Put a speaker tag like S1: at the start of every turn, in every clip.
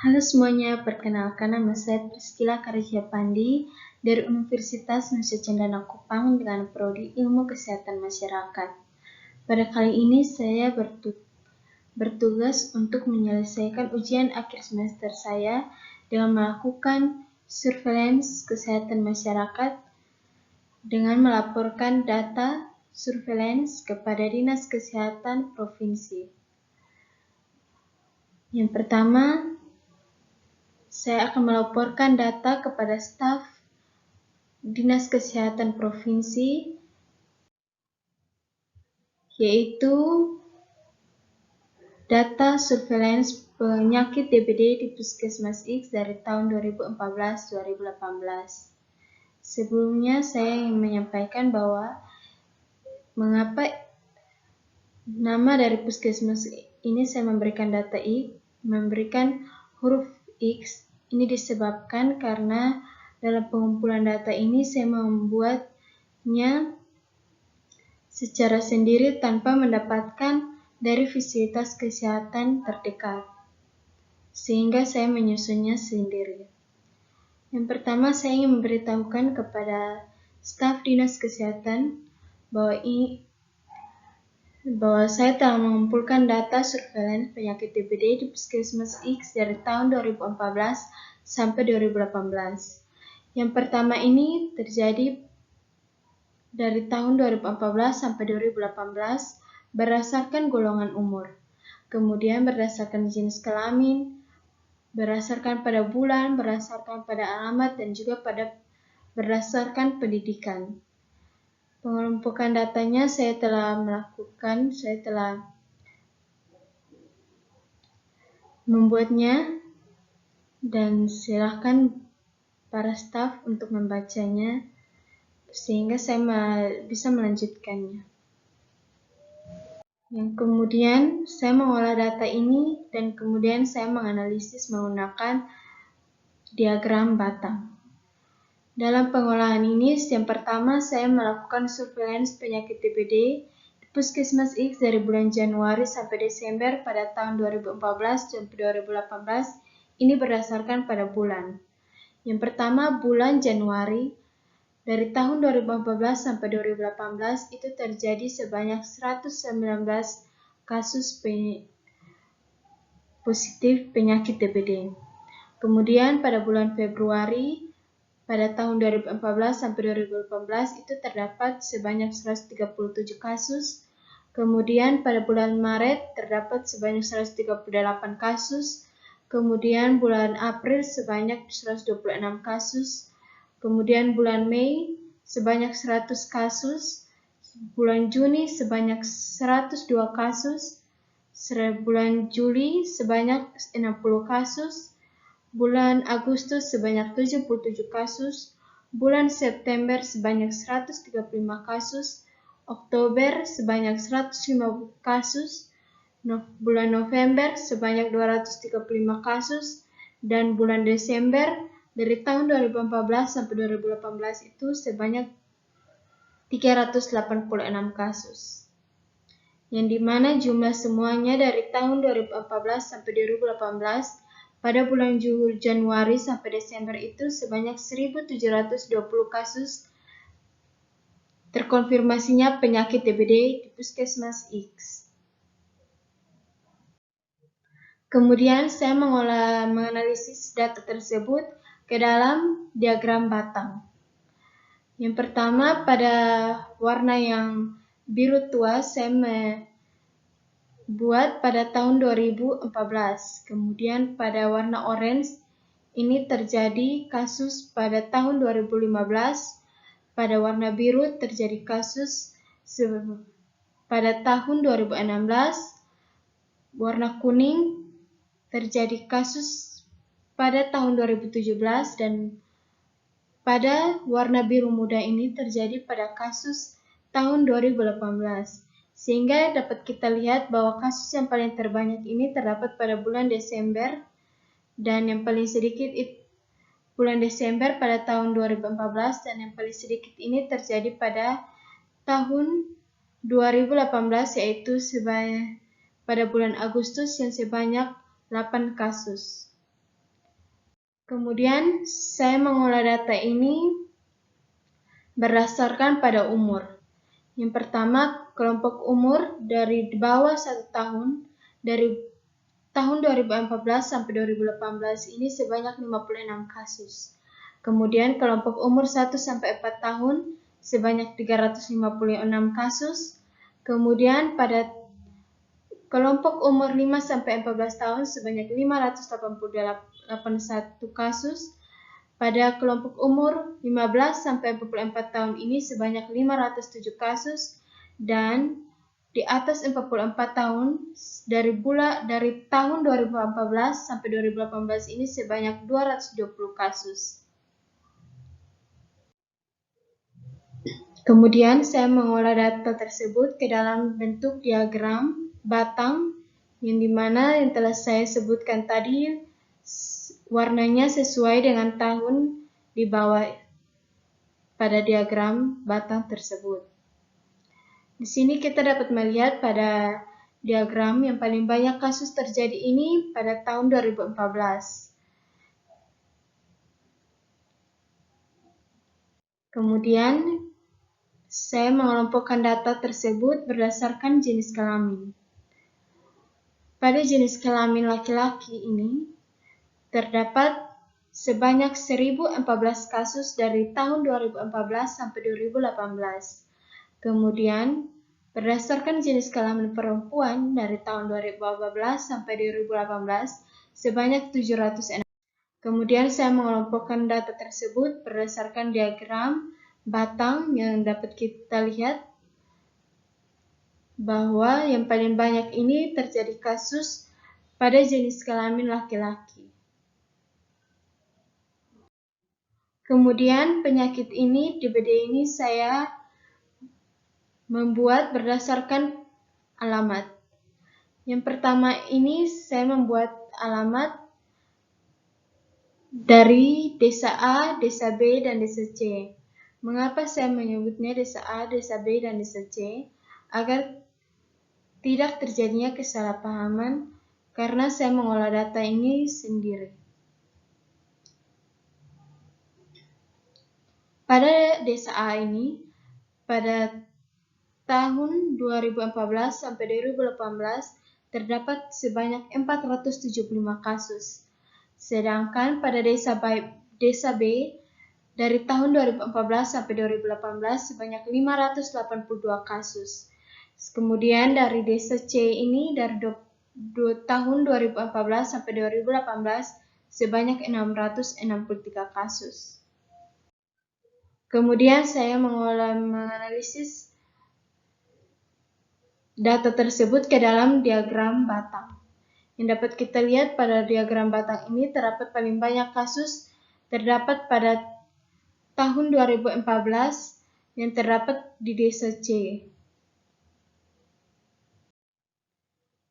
S1: Halo semuanya, perkenalkan nama saya Priscilla Karjapandi dari Universitas Nusa Cendana Kupang dengan Prodi Ilmu Kesehatan Masyarakat. Pada kali ini saya bertugas untuk menyelesaikan ujian akhir semester saya dengan melakukan surveillance kesehatan masyarakat dengan melaporkan data surveillance kepada Dinas Kesehatan Provinsi. Yang pertama, saya akan melaporkan data kepada staf Dinas Kesehatan Provinsi, yaitu data surveillance penyakit DBD di Puskesmas X dari tahun 2014-2018. Sebelumnya saya ingin menyampaikan bahwa mengapa nama dari Puskesmas ini saya memberikan data X, memberikan huruf X. Ini disebabkan karena dalam pengumpulan data ini saya membuatnya secara sendiri tanpa mendapatkan dari fasilitas kesehatan terdekat, sehingga saya menyusunnya sendiri. Yang pertama, saya ingin memberitahukan kepada staf Dinas Kesehatan bahwa saya telah mengumpulkan data surveillance penyakit DBD di Puskesmas X dari tahun 2014 sampai 2018. Yang pertama ini terjadi dari tahun 2014 sampai 2018 berdasarkan golongan umur, kemudian berdasarkan jenis kelamin, berdasarkan pada bulan, berdasarkan pada alamat, dan juga berdasarkan pendidikan. Pengelompokan datanya saya telah membuatnya, dan silakan para staf untuk membacanya sehingga saya bisa melanjutkannya. Yang kemudian saya mengolah data ini dan kemudian saya menganalisis menggunakan diagram batang. Dalam pengolahan ini, yang pertama saya melakukan surveillance penyakit DBD di Puskesmas X dari bulan Januari sampai Desember pada tahun 2014 sampai 2018. Ini berdasarkan pada bulan. Yang pertama, bulan Januari. Dari tahun 2014 sampai 2018 itu terjadi sebanyak 119 kasus positif penyakit DBD. Kemudian pada bulan Februari pada tahun 2014 sampai 2018 itu terdapat sebanyak 137 kasus. Kemudian pada bulan Maret terdapat sebanyak 138 kasus. Kemudian bulan April sebanyak 126 kasus. Kemudian bulan Mei sebanyak 100 kasus, bulan Juni sebanyak 102 kasus, bulan Juli sebanyak 60 kasus, bulan Agustus sebanyak 77 kasus, bulan September sebanyak 135 kasus, Oktober sebanyak 150 kasus, bulan November sebanyak 235 kasus, dan bulan Desember dari tahun 2014 sampai 2018 itu sebanyak 386 kasus. Yang dimana jumlah semuanya dari tahun 2014 sampai 2018 pada bulan Januari sampai Desember itu sebanyak 1.720 kasus terkonfirmasinya penyakit DBD di Puskesmas X. Kemudian saya menganalisis data tersebut ke dalam diagram batang. Yang pertama, pada warna yang biru tua saya buat pada tahun 2014. Kemudian pada warna orange ini terjadi kasus pada tahun 2015. Pada warna biru terjadi kasus pada tahun 2016. Warna kuning terjadi kasus pada tahun 2017 dan pada warna biru muda ini terjadi pada kasus tahun 2018. Sehingga dapat kita lihat bahwa kasus yang paling terbanyak ini terdapat pada bulan Desember dan yang paling sedikit bulan Desember pada tahun 2014 dan yang paling sedikit ini terjadi pada tahun 2018 yaitu pada bulan Agustus yang sebanyak 8 kasus. Kemudian saya mengolah data ini berdasarkan pada umur. Yang pertama, kelompok umur dari bawah 1 tahun, dari tahun 2014 sampai 2018 ini sebanyak 56 kasus. Kemudian kelompok umur 1 sampai 4 tahun sebanyak 356 kasus. Kemudian pada kelompok umur 5 sampai 14 tahun sebanyak 581 kasus. Pada kelompok umur 15 sampai 44 tahun ini sebanyak 507 kasus, dan di atas 44 tahun dari tahun 2014 sampai 2018 ini sebanyak 220 kasus. Kemudian saya mengolah data tersebut ke dalam bentuk diagram batang, yang dimana yang telah saya sebutkan tadi warnanya sesuai dengan tahun di bawah pada diagram batang tersebut. Di sini kita dapat melihat pada diagram yang paling banyak kasus terjadi ini pada tahun 2014. Kemudian saya mengelompokkan data tersebut berdasarkan jenis kelamin. Pada jenis kelamin laki-laki ini terdapat sebanyak 1014 kasus dari tahun 2014 sampai 2018. Kemudian, berdasarkan jenis kelamin perempuan dari tahun 2014 sampai 2018 sebanyak 706. Kemudian saya mengelompokkan data tersebut berdasarkan diagram batang yang dapat kita lihat bahwa yang paling banyak ini terjadi kasus pada jenis kelamin laki-laki. Kemudian penyakit ini, DBD ini saya membuat berdasarkan alamat. Yang pertama ini saya membuat alamat dari desa A, desa B, dan desa C. Mengapa saya menyebutnya desa A, desa B, dan desa C? Agar tidak terjadinya kesalahpahaman karena saya mengolah data ini sendiri. Pada desa A ini, pada tahun 2014 sampai 2018 terdapat sebanyak 475 kasus. Sedangkan pada desa B dari tahun 2014 sampai 2018 sebanyak 582 kasus. Kemudian dari desa C ini dari tahun 2014 sampai 2018 sebanyak 663 kasus. Kemudian saya menganalisis data tersebut ke dalam diagram batang. Yang dapat kita lihat pada diagram batang ini terdapat paling banyak kasus terdapat pada tahun 2014 yang terdapat di desa C.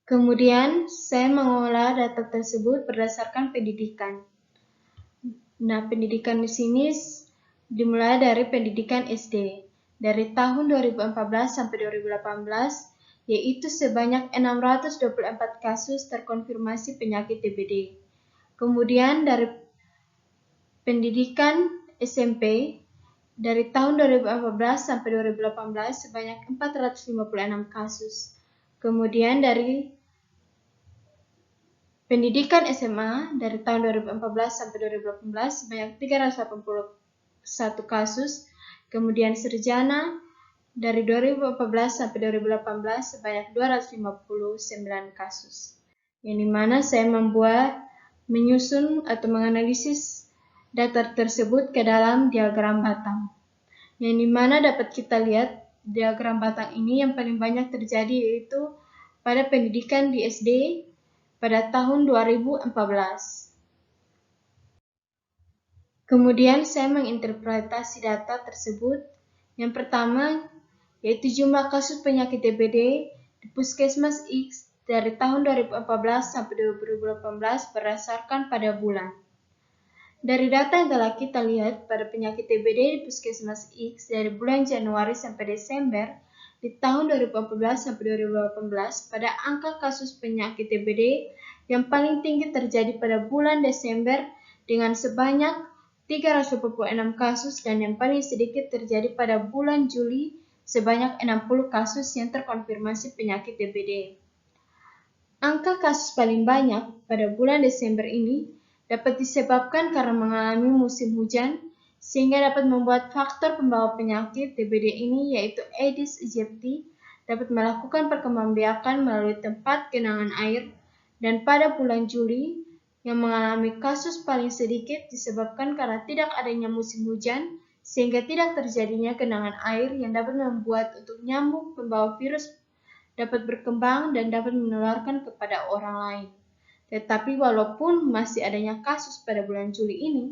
S1: Kemudian saya mengolah data tersebut berdasarkan pendidikan. Nah, pendidikan di sini dimulai dari pendidikan SD. Dari tahun 2014 sampai 2018, yaitu sebanyak 624 kasus terkonfirmasi penyakit DBD. Kemudian dari pendidikan SMP, dari tahun 2014 sampai 2018 sebanyak 456 kasus. Kemudian dari pendidikan SMA, dari tahun 2014 sampai 2018 sebanyak 381 kasus. Kemudian sarjana dari 2014 sampai 2018 sebanyak 259 kasus. Yang dimana saya menyusun atau menganalisis data tersebut ke dalam diagram batang. Yang dimana dapat kita lihat diagram batang ini yang paling banyak terjadi yaitu pada pendidikan di SD pada tahun 2014. Kemudian saya menginterpretasi data tersebut. Yang pertama, yaitu jumlah kasus penyakit DBD di Puskesmas X dari tahun 2014 sampai 2018 berdasarkan pada bulan. Dari data yang telah kita lihat pada penyakit DBD di Puskesmas X dari bulan Januari sampai Desember di tahun 2014 sampai 2018, pada angka kasus penyakit DBD yang paling tinggi terjadi pada bulan Desember dengan sebanyak 326 kasus, dan yang paling sedikit terjadi pada bulan Juli sebanyak 60 kasus yang terkonfirmasi penyakit DBD. Angka kasus paling banyak pada bulan Desember ini dapat disebabkan karena mengalami musim hujan, sehingga dapat membuat faktor pembawa penyakit DBD ini, yaitu Aedes aegypti, dapat melakukan perkembangbiakan melalui tempat genangan air, dan pada bulan Juli yang mengalami kasus paling sedikit disebabkan karena tidak adanya musim hujan, sehingga tidak terjadinya genangan air yang dapat membuat untuk nyamuk pembawa virus dapat berkembang dan dapat menularkan kepada orang lain. Tetapi walaupun masih adanya kasus pada bulan Juli ini,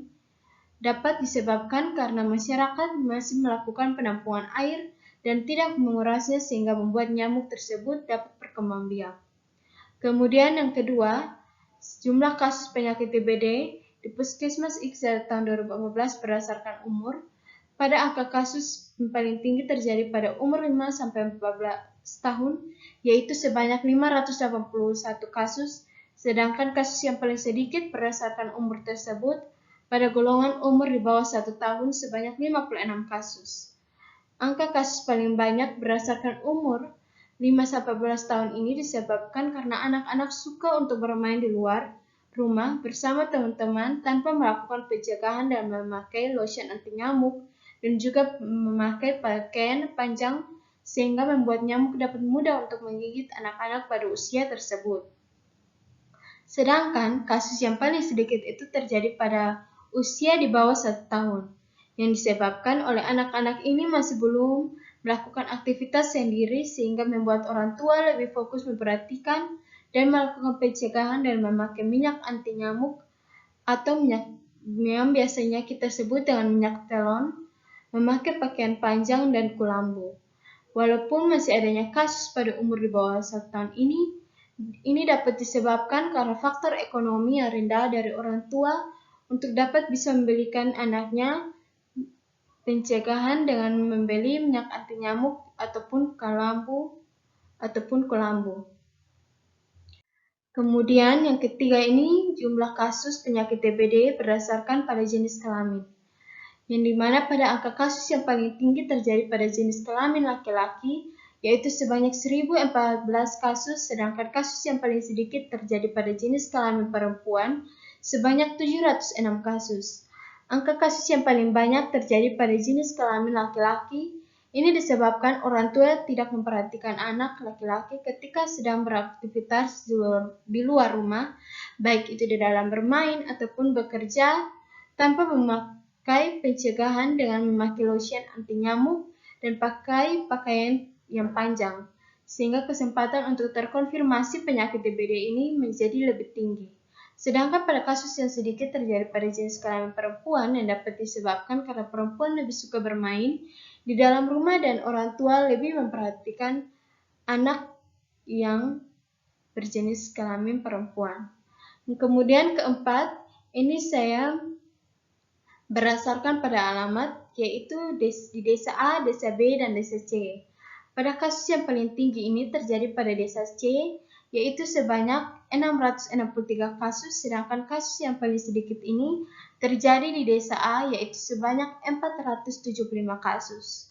S1: dapat disebabkan karena masyarakat masih melakukan penampungan air dan tidak mengurasnya, sehingga membuat nyamuk tersebut dapat berkembang biak. Kemudian yang kedua, jumlah kasus penyakit DBD di Puskesmas X tahun 2014 berdasarkan umur. Pada angka kasus yang paling tinggi terjadi pada umur 5-14 tahun, yaitu sebanyak 581 kasus, sedangkan kasus yang paling sedikit berdasarkan umur tersebut pada golongan umur di bawah 1 tahun sebanyak 56 kasus. Angka kasus paling banyak berdasarkan umur 5-14 tahun ini disebabkan karena anak-anak suka untuk bermain di luar rumah bersama teman-teman tanpa melakukan pencegahan dan memakai lotion anti nyamuk, dan juga memakai pakaian panjang sehingga membuat nyamuk dapat mudah untuk menggigit anak-anak pada usia tersebut. Sedangkan kasus yang paling sedikit itu terjadi pada usia di bawah 1 tahun, yang disebabkan oleh anak-anak ini masih belum melakukan aktivitas sendiri, sehingga membuat orang tua lebih fokus memperhatikan dan melakukan pencegahan dan memakai minyak anti nyamuk atau minyak yang biasanya kita sebut dengan minyak telon, memakai pakaian panjang dan kulambu. Walaupun masih adanya kasus pada umur di bawah 1 tahun ini dapat disebabkan karena faktor ekonomi yang rendah dari orang tua untuk dapat bisa membelikan anaknya pencegahan dengan membeli minyak anti nyamuk ataupun kulambu. Kemudian yang ketiga ini jumlah kasus penyakit DBD berdasarkan pada jenis kelamin, yang dimana pada angka kasus yang paling tinggi terjadi pada jenis kelamin laki-laki, yaitu sebanyak 1014 kasus, sedangkan kasus yang paling sedikit terjadi pada jenis kelamin perempuan sebanyak 706 kasus. Angka kasus yang paling banyak terjadi pada jenis kelamin laki-laki. Ini disebabkan orang tua tidak memperhatikan anak laki-laki ketika sedang beraktivitas di luar rumah, baik itu di dalam bermain ataupun bekerja, tanpa memakai pencegahan dengan memakai lotion anti nyamuk dan pakai pakaian yang panjang, sehingga kesempatan untuk terkonfirmasi penyakit DBD ini menjadi lebih tinggi. Sedangkan pada kasus yang sedikit terjadi pada jenis kelamin perempuan, yang dapat disebabkan karena perempuan lebih suka bermain di dalam rumah dan orang tua lebih memperhatikan anak yang berjenis kelamin perempuan. Kemudian keempat, ini saya berdasarkan pada alamat, yaitu di desa A, desa B, dan desa C. Pada kasus yang paling tinggi ini terjadi pada desa C, yaitu sebanyak 663 kasus, sedangkan kasus yang paling sedikit ini terjadi di desa A, yaitu sebanyak 475 kasus.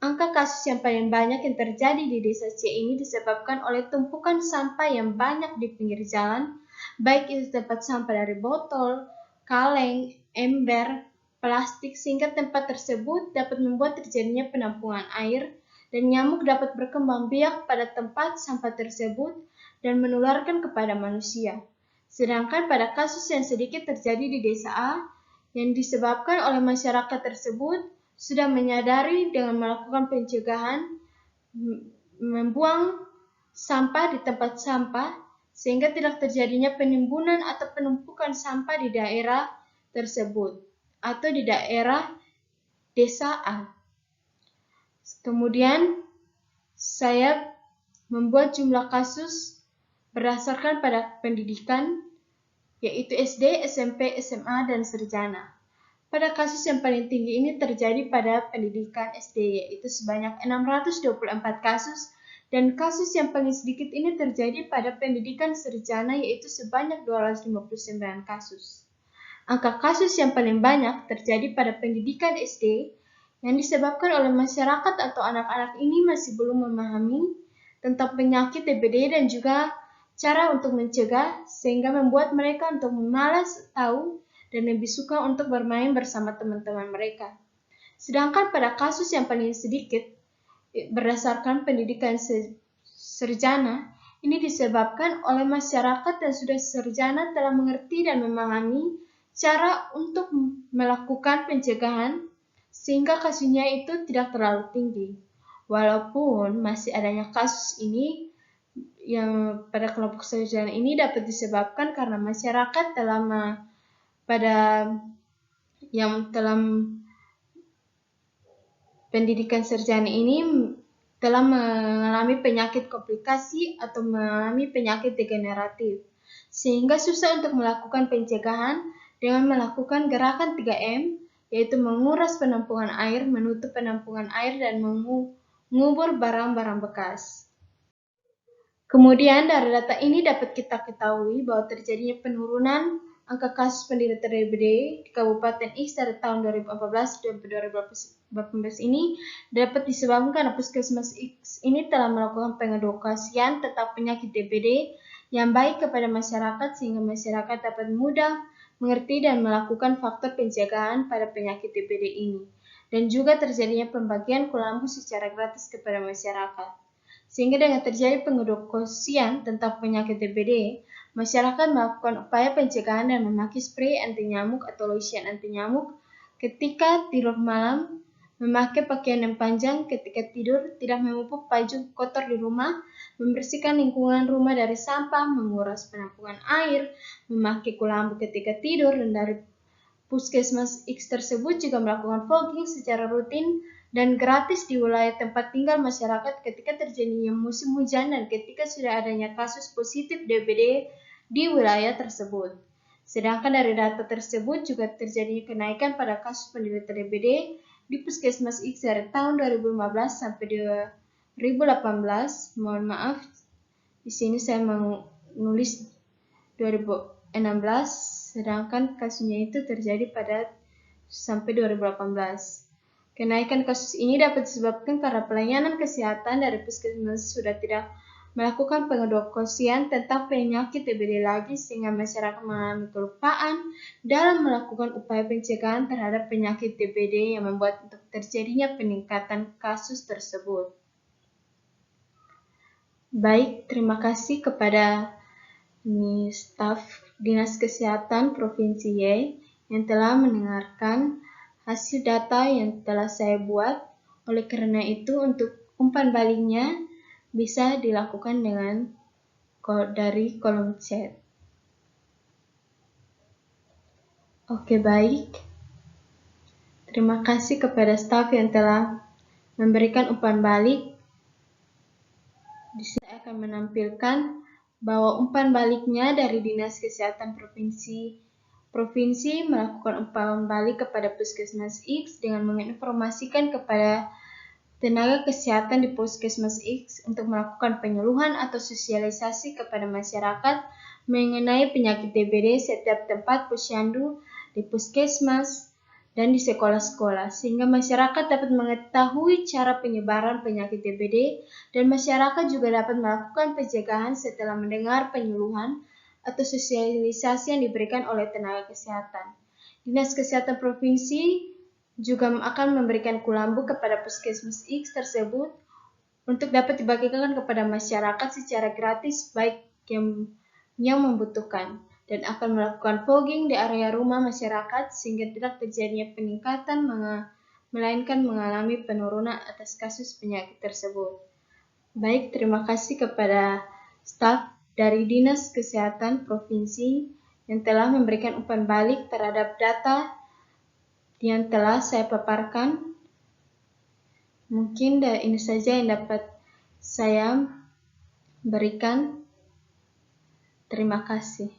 S1: Angka kasus yang paling banyak yang terjadi di desa C ini disebabkan oleh tumpukan sampah yang banyak di pinggir jalan, baik itu tempat sampah dari botol, kaleng, ember, plastik, sehingga tempat tersebut dapat membuat terjadinya penampungan air, dan nyamuk dapat berkembang biak pada tempat sampah tersebut dan menularkan kepada manusia. Sedangkan pada kasus yang sedikit terjadi di desa A, yang disebabkan oleh masyarakat tersebut sudah menyadari dengan melakukan pencegahan, membuang sampah di tempat sampah, sehingga tidak terjadinya penimbunan atau penumpukan sampah di daerah tersebut atau di daerah desa A. Kemudian saya membuat jumlah kasus berdasarkan pada pendidikan, yaitu SD, SMP, SMA, dan sarjana. Pada kasus yang paling tinggi ini terjadi pada pendidikan SD, yaitu sebanyak 624 kasus, dan kasus yang paling sedikit ini terjadi pada pendidikan sarjana, yaitu sebanyak 259 kasus. Angka kasus yang paling banyak terjadi pada pendidikan SD yang disebabkan oleh masyarakat atau anak-anak ini masih belum memahami tentang penyakit DBD dan juga cara untuk mencegah, sehingga membuat mereka untuk malas tahu dan lebih suka untuk bermain bersama teman-teman mereka. Sedangkan pada kasus yang paling sedikit, berdasarkan pendidikan sarjana, ini disebabkan oleh masyarakat yang sudah sarjana telah mengerti dan memahami cara untuk melakukan pencegahan sehingga kasusnya itu tidak terlalu tinggi. Walaupun masih adanya kasus ini yang pada kelompok sarjana ini dapat disebabkan karena masyarakat dalam pendidikan sarjana ini telah mengalami penyakit komplikasi atau mengalami penyakit degeneratif, sehingga susah untuk melakukan pencegahan dengan melakukan gerakan 3M, yaitu menguras penampungan air, menutup penampungan air, dan mengubur barang-barang bekas. Kemudian dari data ini dapat kita ketahui bahwa terjadinya penurunan angka kasus penderita DBD di Kabupaten X dari tahun 2014 dan 2018 ini dapat disebabkan karena Puskesmas X ini telah melakukan pengedukasian tentang penyakit DBD yang baik kepada masyarakat sehingga masyarakat dapat mudah mengerti dan melakukan faktor pencegahan pada penyakit DBD ini. Dan juga terjadinya pembagian kulambu secara gratis kepada masyarakat. Sehingga dengan terjadi pengedukasian tentang penyakit DBD, masyarakat melakukan upaya pencegahan dan memakai spray anti nyamuk atau lotion anti nyamuk ketika tidur malam, memakai pakaian yang panjang ketika tidur, tidak memupuk baju kotor di rumah, membersihkan lingkungan rumah dari sampah, menguras penampungan air, memakai kulambu ketika tidur, dan dari Puskesmas X tersebut juga melakukan fogging secara rutin dan gratis di wilayah tempat tinggal masyarakat ketika terjadinya musim hujan dan ketika sudah adanya kasus positif DBD di wilayah tersebut. Sedangkan dari data tersebut juga terjadi kenaikan pada kasus penderita DBD di Puskesmas X dari tahun 2015 sampai 2018. Mohon maaf, di sini saya menulis 2016. Sedangkan kasusnya itu terjadi pada sampai 2018. Kenaikan kasus ini dapat disebabkan karena pelayanan kesehatan dari puskesmas sudah tidak melakukan pengedukasian tentang penyakit DBD lagi sehingga masyarakat mengalami kelupaan dalam melakukan upaya pencegahan terhadap penyakit DBD yang membuat untuk terjadinya peningkatan kasus tersebut. Baik, terima kasih kepada staf Dinas Kesehatan Provinsi Y yang telah mendengarkan hasil data yang telah saya buat. Oleh karena itu, untuk umpan baliknya bisa dilakukan dari kolom chat. Oke, baik. Terima kasih kepada staf yang telah memberikan umpan balik. Di sini saya akan menampilkan bahwa umpan baliknya dari Dinas Kesehatan Provinsi melakukan umpan balik kepada Puskesmas X dengan menginformasikan kepada tenaga kesehatan di Puskesmas X untuk melakukan penyuluhan atau sosialisasi kepada masyarakat mengenai penyakit DBD setiap tempat posyandu di Puskesmas dan di sekolah-sekolah, sehingga masyarakat dapat mengetahui cara penyebaran penyakit DBD dan masyarakat juga dapat melakukan pencegahan setelah mendengar penyuluhan atau sosialisasi yang diberikan oleh tenaga kesehatan. Dinas Kesehatan Provinsi juga akan memberikan kulambu kepada Puskesmas X tersebut untuk dapat dibagikan kepada masyarakat secara gratis baik yang membutuhkan, dan akan melakukan fogging di area rumah masyarakat sehingga tidak terjadinya peningkatan melainkan mengalami penurunan atas kasus penyakit tersebut. Baik, terima kasih kepada staf dari Dinas Kesehatan Provinsi yang telah memberikan umpan balik terhadap data yang telah saya paparkan. Mungkin ini saja yang dapat saya berikan. Terima kasih.